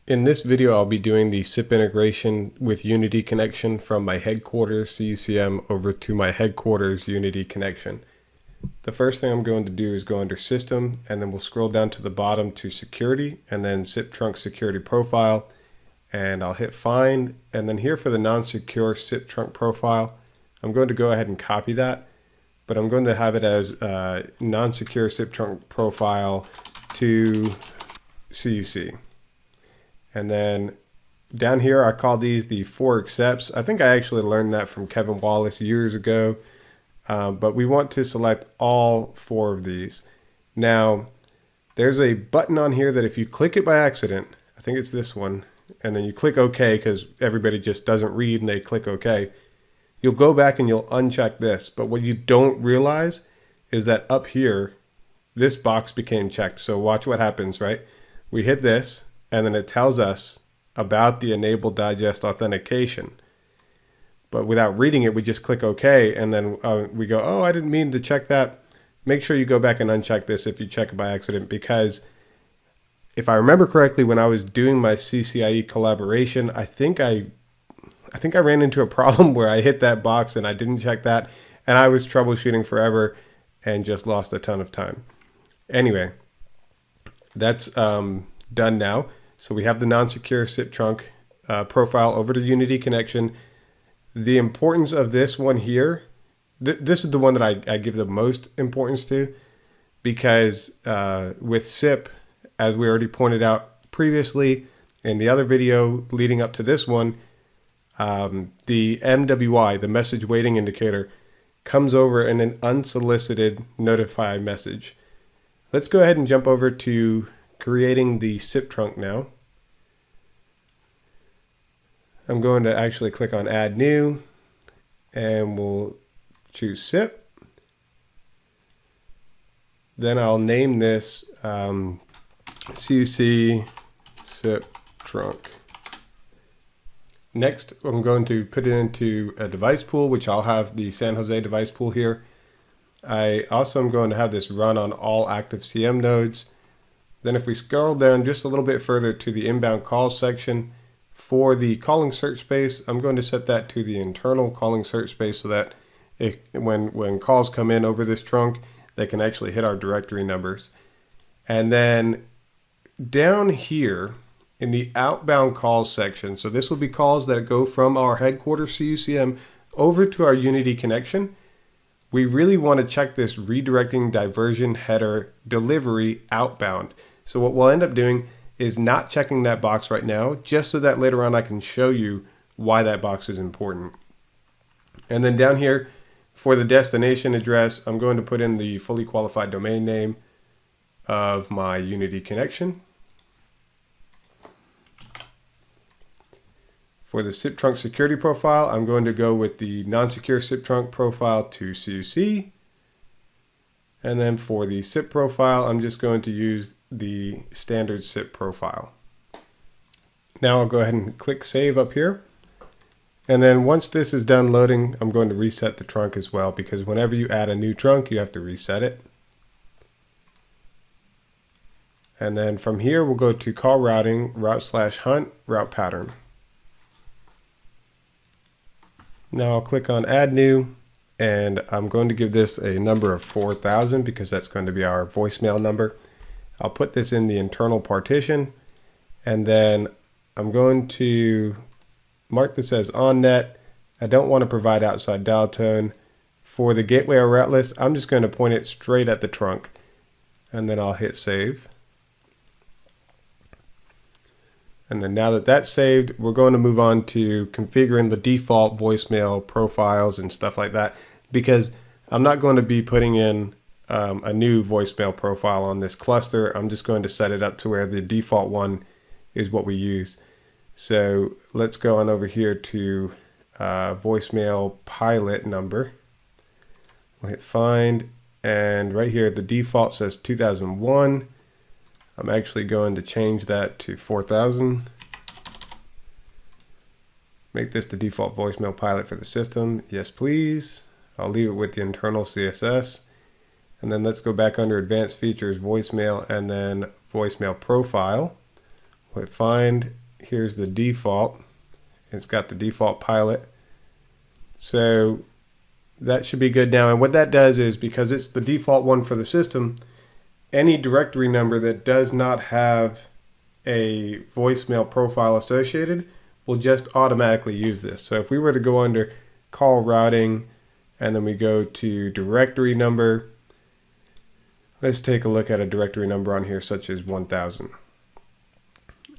In this video, I'll be doing the SIP integration with Unity connection from my headquarters CUCM over to my headquarters Unity connection. The first thing I'm going to do is go under System, and then we'll scroll down to the bottom to Security, and then SIP trunk security profile, and I'll hit Find, and then here for the non-secure SIP trunk profile, I'm going to go ahead and copy that, but I'm going to have it as non-secure SIP trunk profile to CUC. And then down here, I call these the 4 accepts. I think I actually learned that from Kevin Wallace years ago, but we want to select all 4 of these. Now, there's a button on here that if you click it by accident, I think it's this one, and then you click OK because everybody just doesn't read and they click OK, you'll go back and you'll uncheck this. But what you don't realize is that up here, this box became checked. So watch what happens, right? We hit this, and then it tells us about the enable digest authentication. But without reading it, we just click OK, and then we go, oh, I didn't mean to check that. Make sure you go back and uncheck this if you check it by accident, because if I remember correctly, when I was doing my CCIE collaboration, I think I ran into a problem where I hit that box and I didn't check that, and I was troubleshooting forever and just lost a ton of time. Anyway, that's done now. So we have the non-secure SIP trunk profile over to Unity connection. The importance of this one here, this is the one that I give the most importance to, because with SIP, as we already pointed out previously in the other video leading up to this one, the MWI, the message waiting indicator, comes over in an unsolicited notify message. Let's go ahead and jump over to creating the SIP trunk now. I'm going to actually click on Add New, and we'll choose SIP. Then I'll name this CUC SIP trunk. Next, I'm going to put it into a device pool, which I'll have the San Jose device pool here. I also am going to have this run on all active CM nodes. Then if we scroll down just a little bit further to the inbound calls section, for the calling search space, I'm going to set that to the internal calling search space so that when calls come in over this trunk, they can actually hit our directory numbers. And then down here in the outbound calls section, so this will be calls that go from our headquarters CUCM over to our Unity connection. We really want to check this redirecting diversion header delivery outbound. So what we'll end up doing is not checking that box right now, just so that later on I can show you why that box is important. And then down here for the destination address, I'm going to put in the fully qualified domain name of my Unity connection. For the SIP trunk security profile, I'm going to go with the non-secure SIP trunk profile to CUC. And then for the SIP profile, I'm just going to use the standard SIP profile. Now I'll go ahead and click Save up here. And then once this is done loading, I'm going to reset the trunk as well, because whenever you add a new trunk, you have to reset it. And then from here, we'll go to call routing, route/hunt, route pattern. Now I'll click on Add New, and I'm going to give this a number of 4000 because that's going to be our voicemail number. I'll put this in the internal partition, and then I'm going to mark this as on net. I don't want to provide outside dial tone. For the gateway or route list, I'm just going to point it straight at the trunk, and then I'll hit save. And then now that that's saved, we're going to move on to configuring the default voicemail profiles and stuff like that, because I'm not going to be putting in a new voicemail profile on this cluster. I'm just going to set it up to where the default one is what we use. So let's go on over here to voicemail pilot number. We'll hit find, and right here the default says 2001. I'm actually going to change that to 4000. Make this the default voicemail pilot for the system. Yes, please. I'll leave it with the internal CSS. And then let's go back under advanced features, voicemail, and then voicemail profile. we'll hit find. Here's the default. It's got the default pilot. So that should be good now. And what that does is, because it's the default one for the system, any directory number that does not have a voicemail profile associated will just automatically use this. So if we were to go under call routing and then we go to directory number, let's take a look at a directory number on here such as 1000.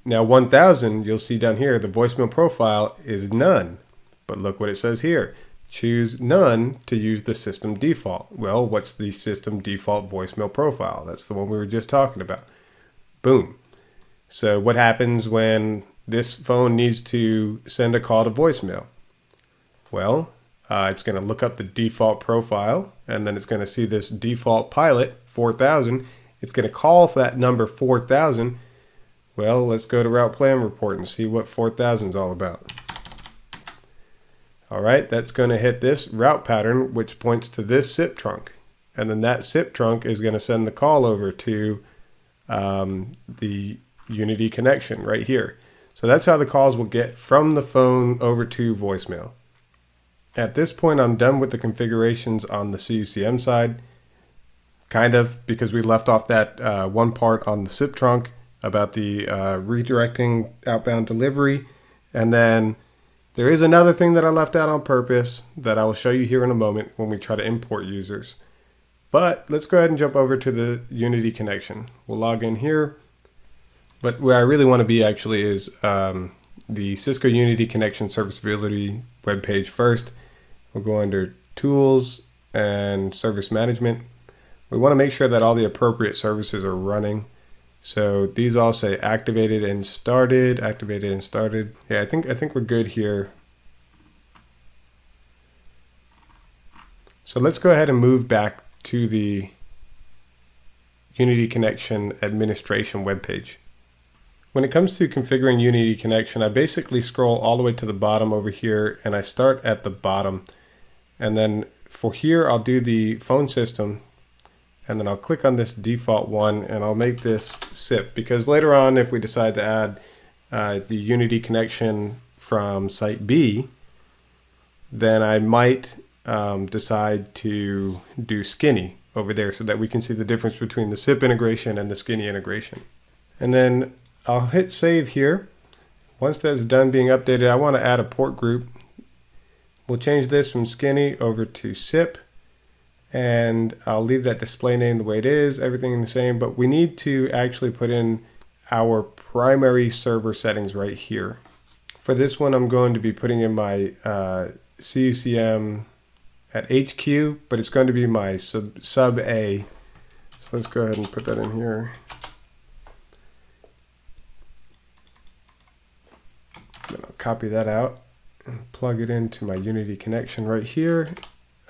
Now 1000, you'll see down here the voicemail profile is none, but look what it says here. Choose none to use the system default. Well, what's the system default voicemail profile? That's the one we were just talking about. Boom. So what happens when this phone needs to send a call to voicemail? Well, it's going to look up the default profile, and then it's going to see this default pilot 4000. It's going to call for that number 4000. Well, let's go to route plan report and see what 4000 is all about. All right, that's going to hit this route pattern, which points to this SIP trunk. And then that SIP trunk is going to send the call over to the Unity connection right here. So that's how the calls will get from the phone over to voicemail. At this point, I'm done with the configurations on the CUCM side, kind of, because we left off that one part on the SIP trunk about the redirecting outbound delivery. And then there is another thing that I left out on purpose that I will show you here in a moment when we try to import users. But let's go ahead and jump over to the Unity connection. We'll log in here. But where I really want to be actually is the Cisco Unity connection serviceability webpage first. We'll go under Tools and Service Management. We want to make sure that all the appropriate services are running. So these all say activated and started, activated and started. Yeah, I think we're good here. So let's go ahead and move back to the Unity Connection administration webpage. When it comes to configuring Unity Connection, I basically scroll all the way to the bottom over here, and I start at the bottom. And then for here, I'll do the phone system. And then I'll click on this default one, and I'll make this SIP, because later on, if we decide to add the Unity connection from site B, then I might decide to do Skinny over there so that we can see the difference between the SIP integration and the Skinny integration. And then I'll hit save here. Once that's done being updated, I want to add a port group. We'll change this from Skinny over to SIP. And I'll leave that display name the way it is, everything the same, but we need to actually put in our primary server settings right here. For this one, I'm going to be putting in my CUCM at HQ, but it's going to be my sub A. So let's go ahead and put that in here. Then I'll copy that out and plug it into my Unity connection right here.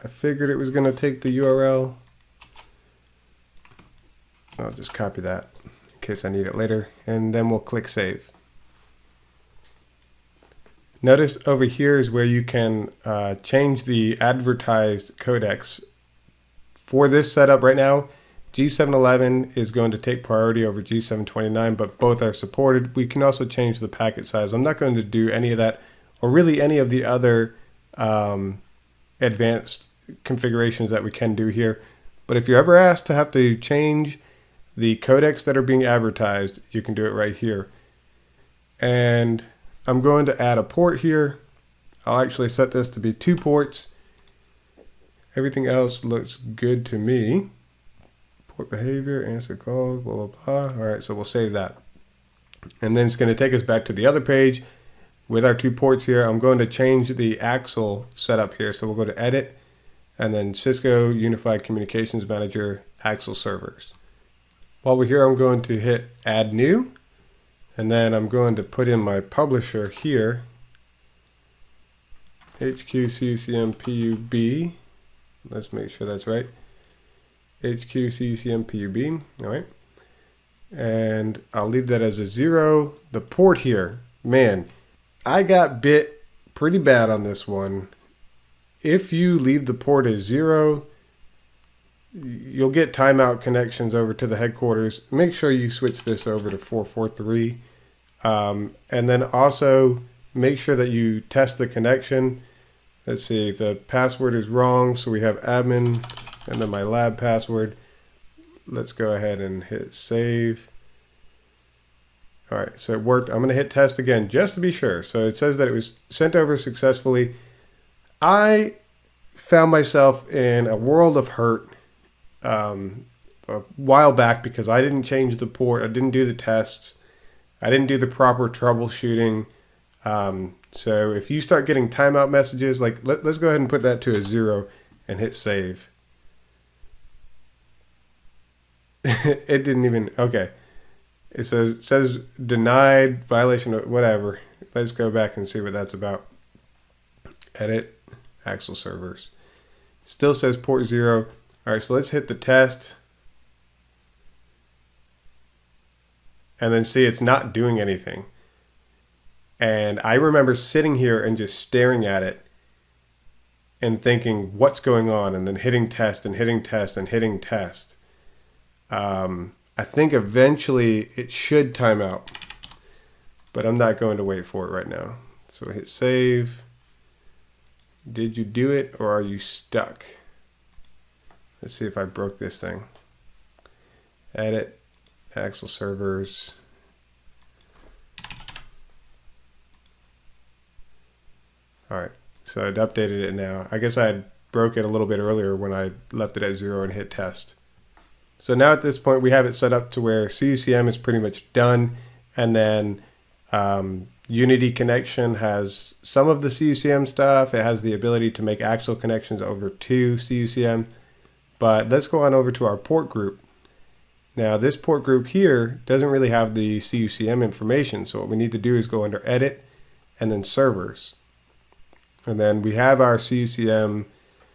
I figured it was going to take the URL. I'll just copy that in case I need it later, and then we'll click save. Notice over here is where you can change the advertised codecs. For this setup right now, G711 is going to take priority over G729, but both are supported. We can also change the packet size. I'm not going to do any of that, or really any of the other advanced configurations that we can do here. But if you're ever asked to have to change the codecs that are being advertised, you can do it right here. And I'm going to add a port here. I'll actually set this to be 2 ports. Everything else looks good to me. Port behavior, answer calls, blah, blah, blah. All right, so we'll save that. And then it's going to take us back to the other page with our 2 ports here. I'm going to change the Axle setup here. So we'll go to Edit, and then Cisco Unified Communications Manager, Axle Servers. While we're here, I'm going to hit Add New, and then I'm going to put in my publisher here, HQ CUCM PUB. Let's make sure that's right. HQ CUCM PUB, all right. And I'll leave that as a 0. The port here, man, I got bit pretty bad on this one. If you leave the port as 0, you'll get timeout connections over to the headquarters. Make sure you switch this over to 443. And then also make sure that you test the connection. Let's see, the password is wrong, so we have admin and then my lab password. Let's go ahead and hit save. All right, so it worked. I'm going to hit test again just to be sure. So it says that it was sent over successfully. I found myself in a world of hurt a while back because I didn't change the port. I didn't do the tests. I didn't do the proper troubleshooting. So if you start getting timeout messages, like let's go ahead and put that to a 0 and hit save. It didn't even, okay. It says denied, violation of whatever. Let's go back and see what that's about. Edit, Axel servers. Still says port 0. All right, so let's hit the test. And then see it's not doing anything. And I remember sitting here and just staring at it and thinking, what's going on? And then hitting test and hitting test and hitting test. I think eventually it should time out, but I'm not going to wait for it right now. So hit save. Did you do it or are you stuck? Let's see if I broke this thing. Edit, Axel servers. All right, so I'd updated it now. I guess I had broke it a little bit earlier when I left it at 0 and hit test. So now at this point, we have it set up to where CUCM is pretty much done. And then Unity connection has some of the CUCM stuff. It has the ability to make actual connections over to CUCM. But let's go on over to our port group. Now this port group here doesn't really have the CUCM information. So what we need to do is go under edit and then servers. And then we have our CUCM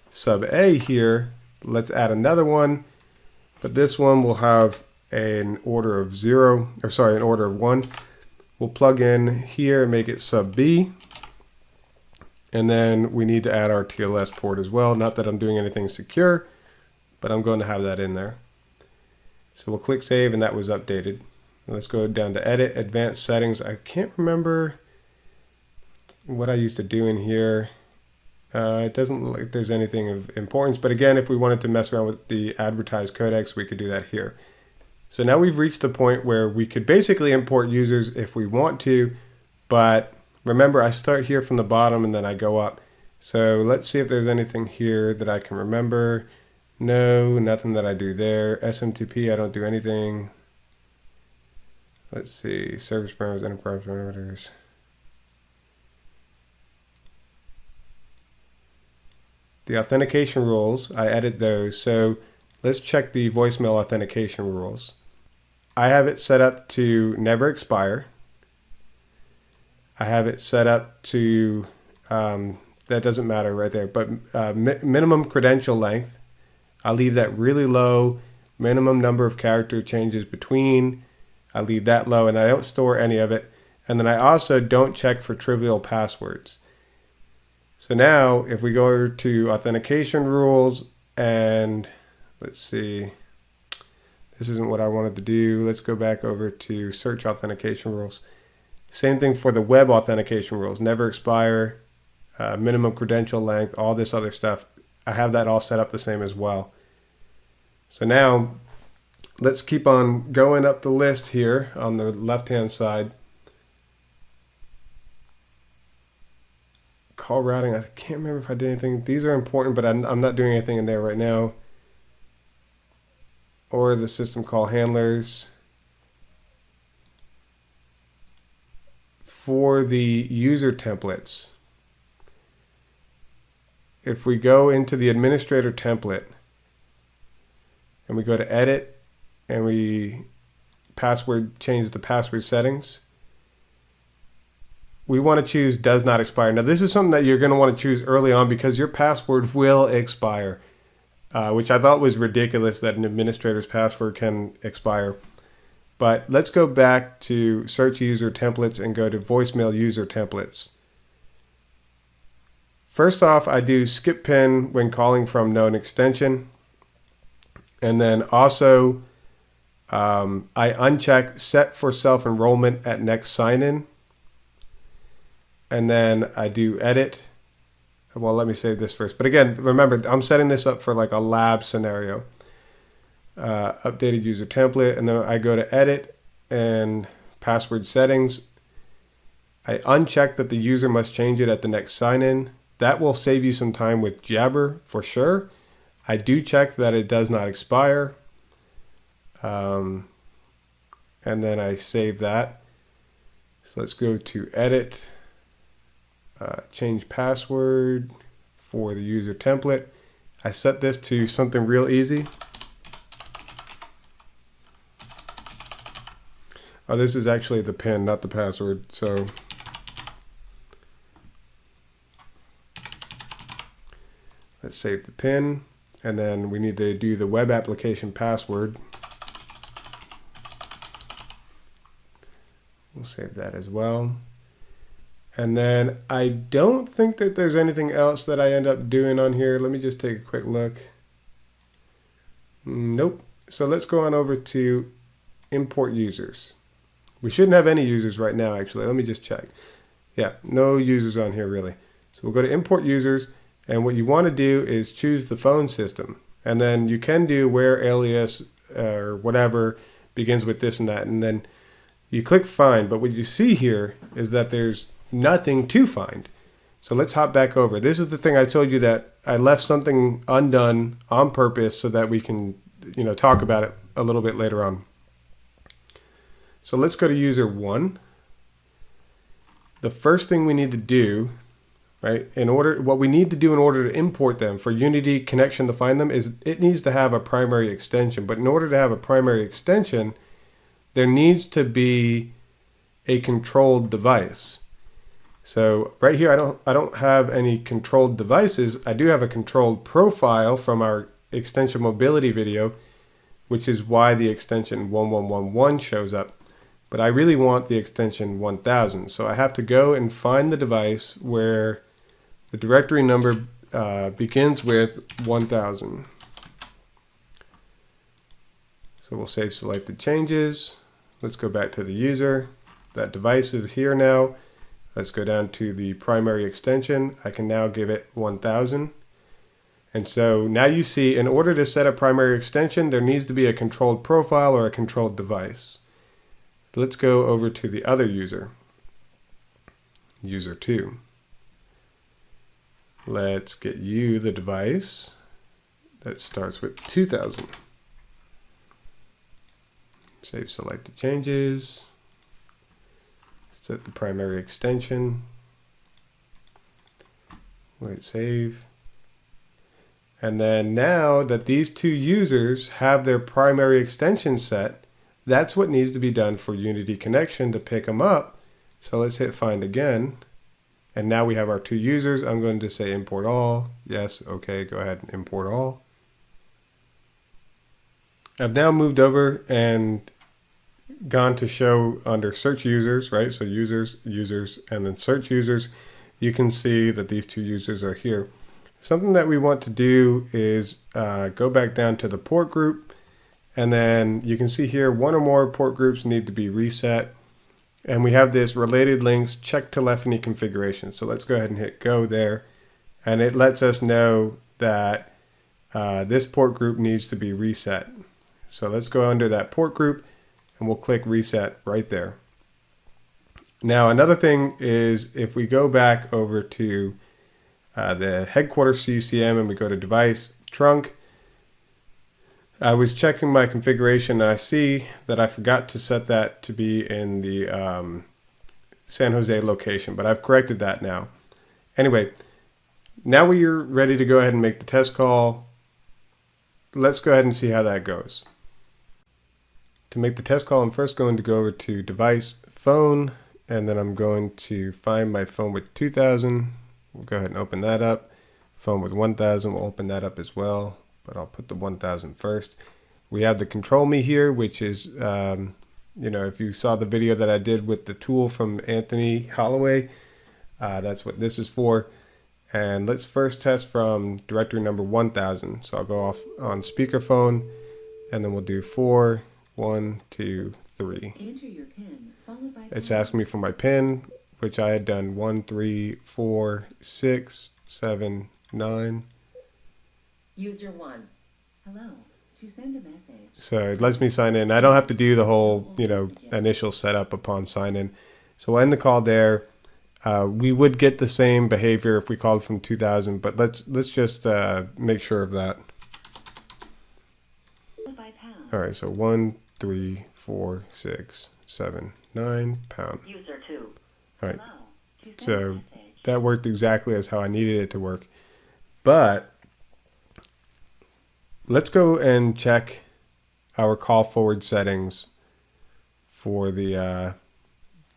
sub A here. Let's add another one. But this one will have an order of 0, or sorry, an order of 1. We'll plug in here and make it sub B. And then we need to add our TLS port as well. Not that I'm doing anything secure, but I'm going to have that in there. So we'll click save and that was updated. Let's go down to edit, advanced settings. I can't remember what I used to do in here. It doesn't look like there's anything of importance, but again, if we wanted to mess around with the advertised codecs, we could do that here. So now we've reached the point where we could basically import users if we want to, but remember I start here from the bottom and then I go up. So let's see if there's anything here that I can remember. No, nothing that I do there. SMTP, I don't do anything. Let's see, service parameters, enterprise parameters. The authentication rules, I edit those. So let's check the voicemail authentication rules. I have it set up to never expire. I have it set up to, that doesn't matter right there, but minimum credential length. I'll leave that really low. Minimum number of character changes between. I leave that low and I don't store any of it. And then I also don't check for trivial passwords. So now if we go over to authentication rules and let's see, this isn't what I wanted to do. Let's go back over to search authentication rules. Same thing for the web authentication rules, never expire, minimum credential length, all this other stuff. I have that all set up the same as well. So now let's keep on going up the list here on the left-hand side. Call routing, I can't remember if I did anything. These are important, but I'm not doing anything in there right now. Or the system call handlers. For the user templates, if we go into the administrator template and we go to edit and we change the password settings, we want to choose does not expire. Now this is something that you're going to want to choose early on because your password will expire, which I thought was ridiculous that an administrator's password can expire. But let's go back to search user templates and go to voicemail user templates. First off, I do skip pin when calling from known extension. And then also I uncheck set for self-enrollment at next sign-in. And then I do edit. Well, let me save this first. But again, remember, I'm setting this up for like a lab scenario. Updated user template. And then I go to edit and password settings. I uncheck that the user must change it at the next sign-in. That will save you some time with Jabber for sure. I do check that it does not expire. And then I save that. So let's go to edit, change password for the user template. I set this to something real easy. Oh, this is actually the PIN, not the password. So let's save the PIN, and then we need to do the web application password. We'll save that as well. And then I don't think that there's anything else that I end up doing on here. Let me just take a quick look. Nope. So let's go on over to import users. We shouldn't have any users right now, actually. Let me just check. Yeah, no users on here really. So we'll go to import users, and what you want to do is choose the phone system. And then you can do where alias or whatever begins with this and that, and then you click find. But what you see here is that there's nothing to find. So let's hop back over. This is the thing I told you, that I left something undone on purpose so that we can, talk about it a little bit later on. So let's go to user 1. The first thing we need to do, right, what we need to do in order to import them for Unity connection to find them is it needs to have a primary extension. But in order to have a primary extension, there needs to be a controlled device. So right here, I don't have any controlled devices. I do have a controlled profile from our extension mobility video, which is why the extension 1111 shows up. But I really want the extension 1000. So I have to go and find the device where the directory number begins with 1000. So we'll save selected changes. Let's go back to the user. That device is here now. Let's go down to the primary extension. I can now give it 1000. And so now you see, in order to set a primary extension, there needs to be a controlled profile or a controlled device. Let's go over to the other user, user 2. Let's get you the device that starts with 2000. Save selected changes. Set the primary extension. Wait, save. And then now that these two users have their primary extension set, that's what needs to be done for Unity connection to pick them up. So let's hit find again. And now we have our two users. I'm going to say import all. Yes, okay, go ahead and import all. I've now moved over and gone to show under search users, right? So users, users, and then search users. You can see that these two users are here. Something that we want to do is go back down to the port group. And then you can see here one or more port groups need to be reset. And we have this related links check telephony configuration. So let's go ahead and hit go there. And it lets us know that this port group needs to be reset. So let's go under that port group and we'll click reset right there. Now another thing is if we go back over to the headquarters CUCM and we go to device trunk, I was checking my configuration and I see that I forgot to set that to be in the San Jose location, but I've corrected that now. Anyway, now we're ready to go ahead and make the test call. Let's go ahead and see how that goes. To make the test call, I'm first going to go over to device phone, and then I'm going to find my phone with 2000. We'll go ahead and open that up. Phone with 1000, we'll open that up as well, but I'll put the 1000 first. We have the control me here, which is, if you saw the video that I did with the tool from Anthony Holloway, that's what this is for. And let's first test from directory number 1000. So I'll go off on speakerphone, and then we'll do 4 1, 2, 3. Enter your PIN, followed by It's asking me for my PIN, which I had done 1, 3, 4, 6, 7, 9. User 1. Hello. To send a message. So it lets me sign in. I don't have to do the whole, initial setup upon sign in. So we'll end the call there. We would get the same behavior if we called from 2000, but let's just make sure of that. All right, so 1, 3, 4, 6, 7, 9 pound. User 2. All right, so that worked exactly as how I needed it to work. But let's go and check our call forward settings for the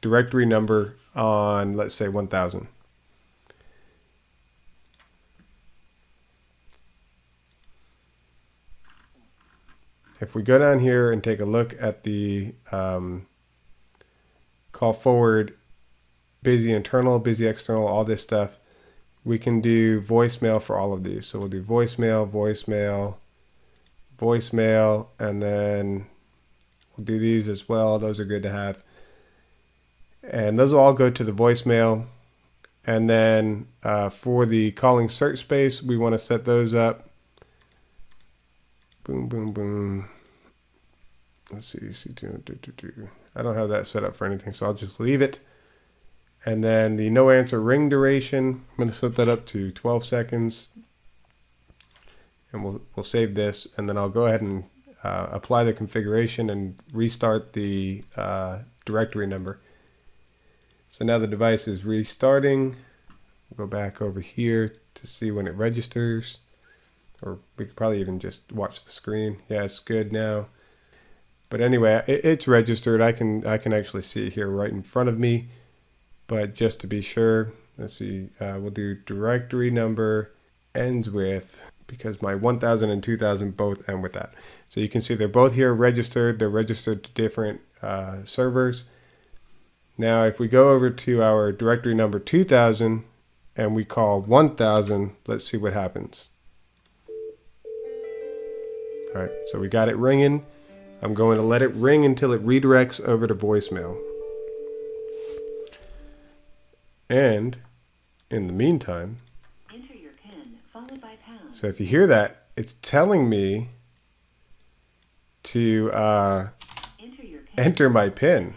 directory number on, let's say, 1000. If we go down here and take a look at the call forward, busy internal, busy external, all this stuff, we can do voicemail for all of these. So we'll do voicemail, voicemail, voicemail, and then we'll do these as well. Those are good to have. And those will all go to the voicemail. And then for the calling search space, we want to set those up. Boom, boom, boom. Let's see, C2. I don't have that set up for anything, so I'll just leave it. And then the no answer ring duration, I'm going to set that up to 12 seconds. And we'll save this, and then I'll go ahead and apply the configuration and restart the directory number. So now the device is restarting. We'll go back over here to see when it registers. Or we could probably even just watch the screen. Yeah, it's good now. But anyway, it's registered. I can actually see it here right in front of me. But just to be sure, let's see. We'll do directory number ends with, because my 1000 and 2000 both end with that. So you can see they're both here registered. They're registered to different servers. Now, if we go over to our directory number 2000 and we call 1000, let's see what happens. All right, so we got it ringing. I'm going to let it ring until it redirects over to voicemail. And in the meantime, enter your PIN, followed by pound. So if you hear that, it's telling me to enter my PIN.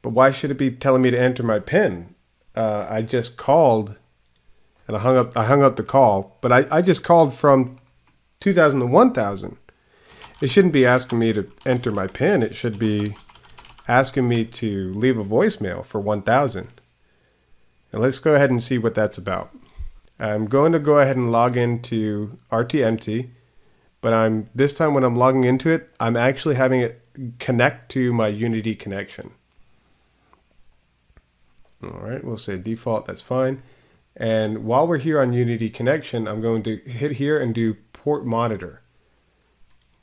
But why should it be telling me to enter my PIN? I just called and I hung up the call, but I just called from 2000 to 1000. It shouldn't be asking me to enter my PIN. It should be asking me to leave a voicemail for 1000. And let's go ahead and see what that's about. I'm going to go ahead and log into RTMT, but this time when I'm logging into it, I'm actually having it connect to my Unity connection. All right, we'll say default, that's fine. And while we're here on Unity connection, I'm going to hit here and do port monitor.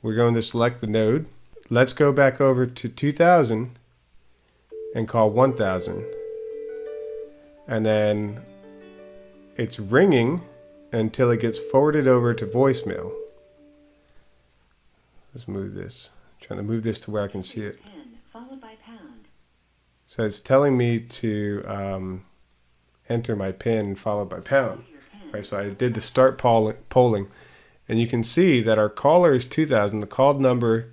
We're going to select the node. Let's go back over to 2000 and call 1000. And then it's ringing until it gets forwarded over to voicemail. Let's move this. I'm trying to move this to where I can see it. So it's telling me to enter my PIN followed by pound. Right, so I did the start polling. And you can see that our caller is 2000, the called number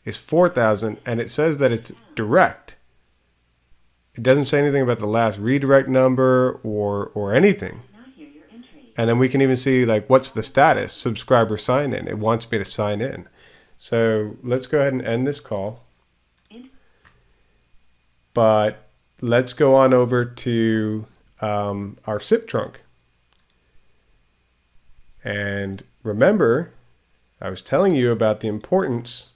is 4000, and it says that it's direct. It doesn't say anything about the last redirect number or anything. And then we can even see like what's the status, subscriber sign in. It wants me to sign in. So let's go ahead and end this call. But let's go on over to our SIP trunk. And remember, I was telling you about the importance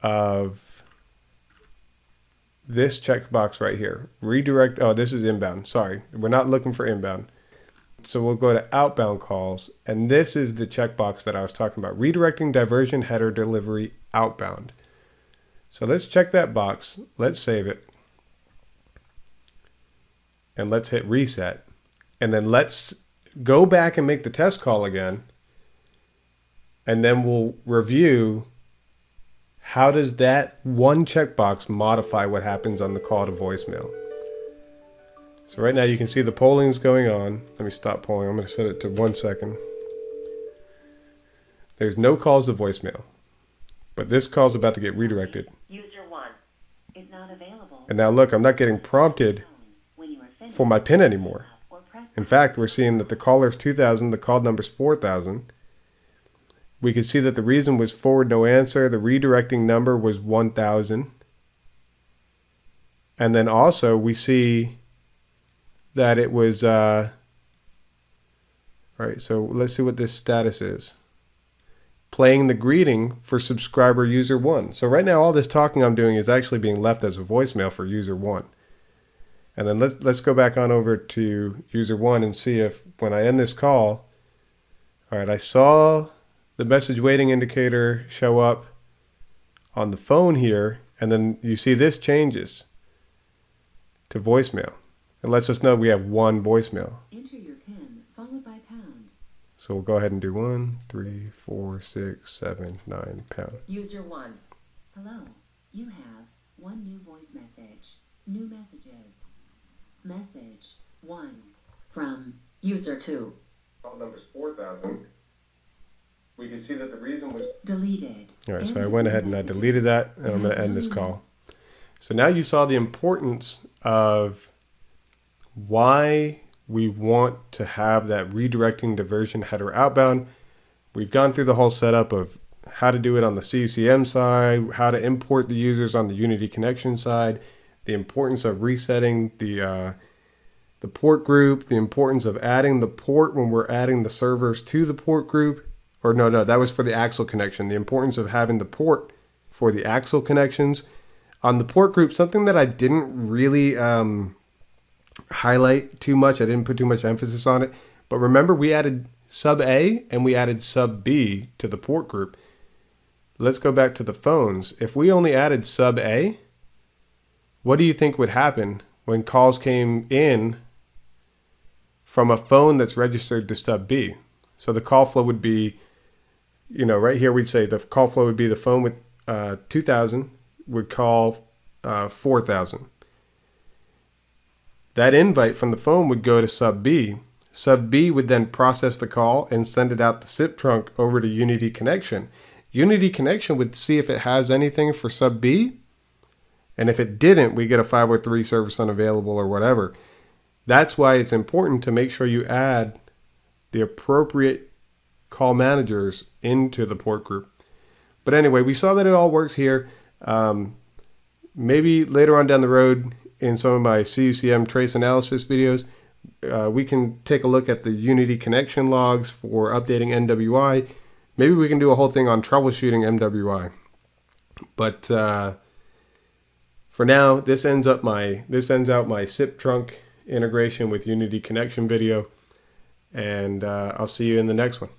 of this checkbox right here. Redirect, oh, this is inbound. Sorry, we're not looking for inbound. So we'll go to outbound calls, and this is the checkbox that I was talking about. Redirecting diversion header delivery outbound. So let's check that box. Let's save it. And let's hit reset. And then let's go back and make the test call again. And then we'll review how does that one checkbox modify what happens on the call to voicemail? So right now you can see the polling is going on. Let me stop polling. I'm going to set it to 1 second. There's no calls to voicemail, but this call is about to get redirected. User 1 is not available. And now look, I'm not getting prompted for my PIN anymore. In fact, we're seeing that the caller is 2,000, the call number is 4,000. We could see that the reason was forward no answer. The redirecting number was 1,000. And then also we see that it was, all right, so let's see what this status is. Playing the greeting for subscriber user 1. So right now all this talking I'm doing is actually being left as a voicemail for user 1. And then let's go back on over to user 1 and see if when I end this call, all right, I saw the message waiting indicator show up on the phone here, and then you see this changes to voicemail. It lets us know we have one voicemail. Enter your PIN followed by pound. So we'll go ahead and do 1, 3, 4, 6, 7, 9 pound. User 1. Hello. You have one new voice message. New messages. Message 1 from user 2. Call number is 4,000. We can see that the reason was deleted. All right, so I went ahead and I deleted that, and I'm going to end this call. So now you saw the importance of why we want to have that redirecting diversion header outbound. We've gone through the whole setup of how to do it on the CUCM side, how to import the users on the Unity connection side, the importance of resetting the port group, the importance of adding the port when we're adding the servers to the port group. Or no, that was for the Axle connection. The importance of having the port for the Axle connections. On the port group, something that I didn't really highlight too much, I didn't put too much emphasis on it, but remember we added sub A and we added sub B to the port group. Let's go back to the phones. If we only added sub A, what do you think would happen when calls came in from a phone that's registered to sub B? So the call flow would be, you know, right here we'd say the call flow would be the phone with 2,000 would call 4,000. That invite from the phone would go to sub B. Sub B would then process the call and send it out the SIP trunk over to Unity Connection. Unity Connection would see if it has anything for sub B. And if it didn't, we get a 503 service unavailable or whatever. That's why it's important to make sure you add the appropriate call managers into the port group. But anyway, we saw that it all works here. Maybe later on down the road in some of my CUCM trace analysis videos, we can take a look at the Unity connection logs for updating NWI. Maybe we can do a whole thing on troubleshooting MWI. But for now, this ends out my SIP trunk integration with Unity connection video. And I'll see you in the next one.